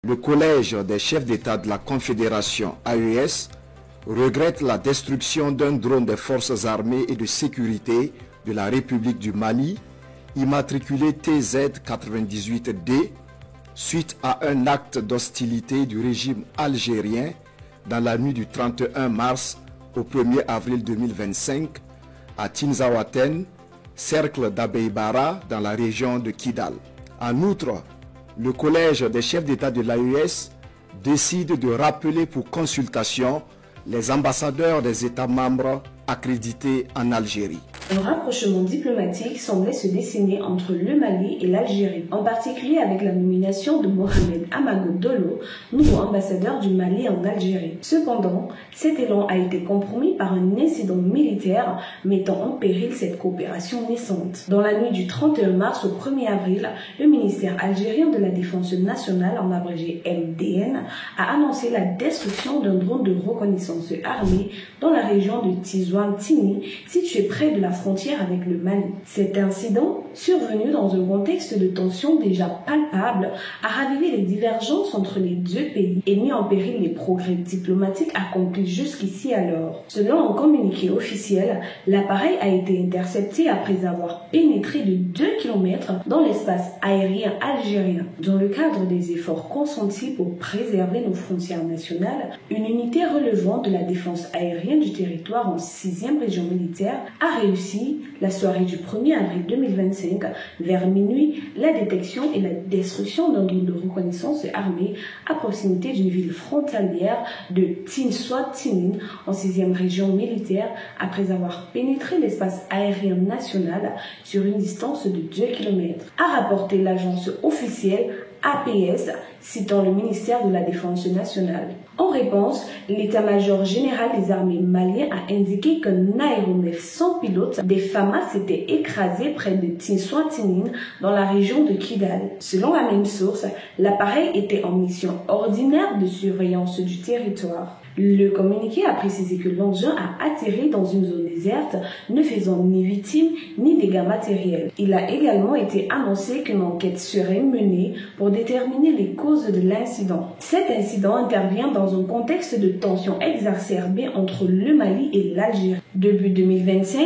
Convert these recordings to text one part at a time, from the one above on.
Le Collège des chefs d'État de la Confédération AES regrette la destruction d'un drone des forces armées et de sécurité de la République du Mali, immatriculé TZ98D, suite à un acte d'hostilité du régime algérien dans la nuit du 31 mars au 1er avril 2025 à Tinzaouaten, cercle d'Abeybara dans la région de Kidal. En outre, le Collège des chefs d'État de l'AES décide de rappeler pour consultation les ambassadeurs des États membres accrédités en Algérie. Un rapprochement diplomatique semblait se dessiner entre le Mali et l'Algérie, en particulier avec la nomination de Mohamed Amago Dolo, nouveau ambassadeur du Mali en Algérie. Cependant, cet élan a été compromis par un incident militaire mettant en péril cette coopération naissante. Dans la nuit du 31 mars au 1er avril, le ministère algérien de la Défense nationale, en abrégé MDN, a annoncé la destruction d'un drone de reconnaissance armée dans la région de Tizi-Ouzouane, située près de la frontière avec le Mali. Cet incident, survenu dans un contexte de tension déjà palpable, a ravivé les divergences entre les deux pays et mis en péril les progrès diplomatiques accomplis jusqu'ici alors. Selon un communiqué officiel, l'appareil a été intercepté après avoir pénétré de 2 km dans l'espace aérien algérien. Dans le cadre des efforts consentis pour préserver nos frontières nationales, une unité relevant de la défense aérienne du territoire en 6e région militaire a réussi la soirée du 1er avril 2025, vers minuit, la détection et la destruction d'un drone de reconnaissance armée à proximité d'une ville frontalière de Tinzaouaten en 6e région militaire après avoir pénétré l'espace aérien national sur une distance de 2 km, a rapporté l'agence officielle APS, citant le ministère de la Défense nationale. En réponse, l'état-major général des armées maliens a indiqué qu'un aéronef sans pilote des FAMA s'était écrasé près de Tinzaouaten dans la région de Kidal. Selon la même source, l'appareil était en mission ordinaire de surveillance du territoire. Le communiqué a précisé que l'engin a atterri dans une zone déserte, ne faisant ni victime ni dégâts matériels. Il a également été annoncé qu'une enquête serait menée pour déterminer les causes de l'incident. Cet incident intervient dans un contexte de tension exacerbée entre le Mali et l'Algérie. Début 2025,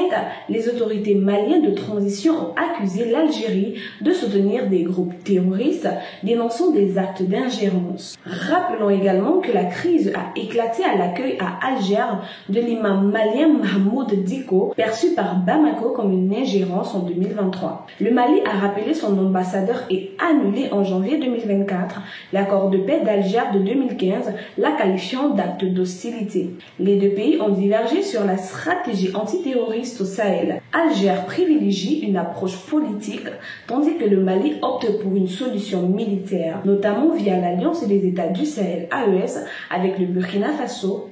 les autorités maliennes de transition ont accusé l'Algérie de soutenir des groupes terroristes dénonçant des actes d'ingérence. Rappelons également que la crise a éclaté à l'accueil à Alger de l'imam malien Mahmoud Dicko, perçu par Bamako comme une ingérence en 2023. Le Mali a rappelé son ambassadeur et annulé en janvier 2024 l'accord de paix d'Alger de 2015, la qualifiant d'acte d'hostilité. Les deux pays ont divergé sur la stratégie antiterroriste au Sahel. Alger privilégie une approche politique, tandis que le Mali opte pour une solution militaire, notamment via l'Alliance des États du Sahel AES avec le Burkina Faso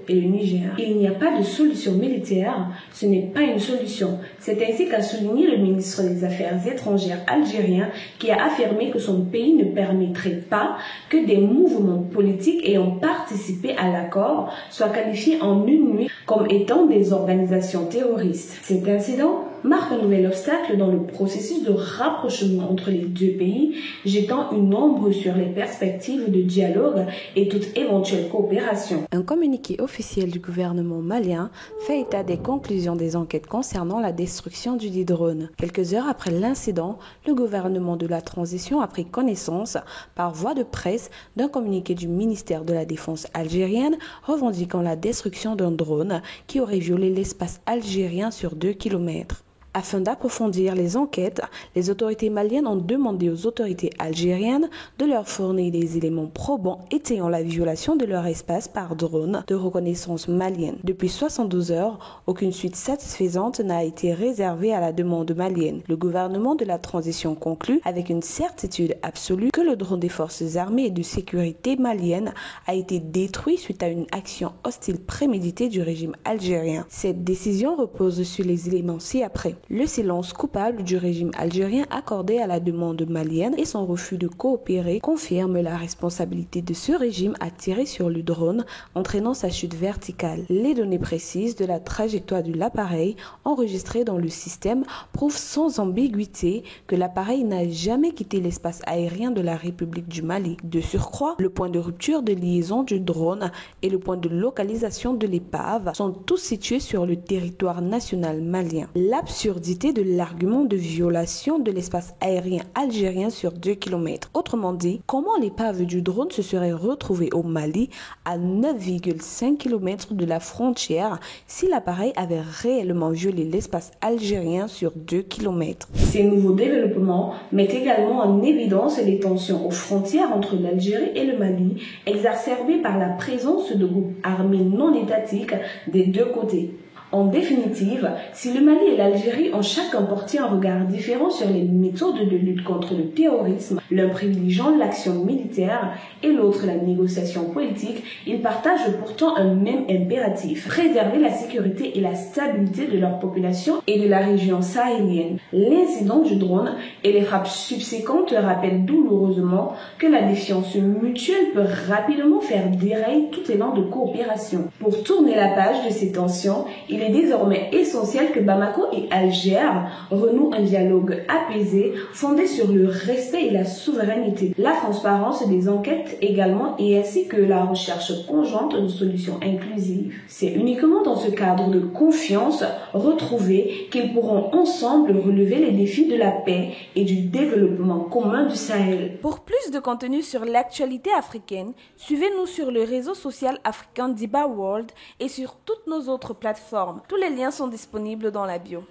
et le Niger. Il n'y a pas de solution militaire, ce n'est pas une solution. C'est ainsi qu'a souligné le ministre des Affaires étrangères algérien, qui a affirmé que son pays ne permettrait pas que des mouvements politiques ayant participé à l'accord soient qualifiés en une nuit comme étant des organisations terroristes. Cet incident marque un nouvel obstacle dans le processus de rapprochement entre les deux pays, jetant une ombre sur les perspectives de dialogue et toute éventuelle coopération. Un communiqué officiel du gouvernement malien fait état des conclusions des enquêtes concernant la destruction du dit drone. Quelques heures après l'incident, le gouvernement de la transition a pris connaissance, par voie de presse, d'un communiqué du ministère de la Défense algérienne revendiquant la destruction d'un drone qui aurait violé l'espace algérien sur 2 km. Afin d'approfondir les enquêtes, les autorités maliennes ont demandé aux autorités algériennes de leur fournir des éléments probants étayant la violation de leur espace par drone de reconnaissance malienne. Depuis 72 heures, aucune suite satisfaisante n'a été réservée à la demande malienne. Le gouvernement de la transition conclut avec une certitude absolue que le drone des forces armées et de sécurité maliennes a été détruit suite à une action hostile préméditée du régime algérien. Cette décision repose sur les éléments ci-après. Le silence coupable du régime algérien accordé à la demande malienne et son refus de coopérer confirment la responsabilité de ce régime à tirer sur le drone, entraînant sa chute verticale. Les données précises de la trajectoire de l'appareil enregistrées dans le système prouvent sans ambiguïté que l'appareil n'a jamais quitté l'espace aérien de la République du Mali. De surcroît, le point de rupture de liaison du drone et le point de localisation de l'épave sont tous situés sur le territoire national malien. L'absurdité de l'argument de violation de l'espace aérien algérien sur 2 km. Autrement dit, comment l'épave du drone se serait retrouvée au Mali à 9,5 km de la frontière si l'appareil avait réellement violé l'espace algérien sur 2 km. Ces nouveaux développements mettent également en évidence les tensions aux frontières entre l'Algérie et le Mali, exacerbées par la présence de groupes armés non étatiques des deux côtés. En définitive, si le Mali et l'Algérie ont chacun porté un regard différent sur les méthodes de lutte contre le terrorisme, l'un privilégiant l'action militaire et l'autre la négociation politique, ils partagent pourtant un même impératif: préserver la sécurité et la stabilité de leur population et de la région sahélienne. L'incident du drone et les frappes subséquentes rappellent douloureusement que la défiance mutuelle peut rapidement faire dérailler tout élan de coopération. Pour tourner la page de ces tensions, il est désormais essentiel que Bamako et Alger renouent un dialogue apaisé, fondé sur le respect et la souveraineté, la transparence des enquêtes également, et ainsi que la recherche conjointe de solutions inclusives. C'est uniquement dans ce cadre de confiance retrouvée qu'ils pourront ensemble relever les défis de la paix et du développement commun du Sahel. Pour plus de contenu sur l'actualité africaine, suivez-nous sur le réseau social africain Diba World et sur toutes nos autres plateformes. Tous les liens sont disponibles dans la bio.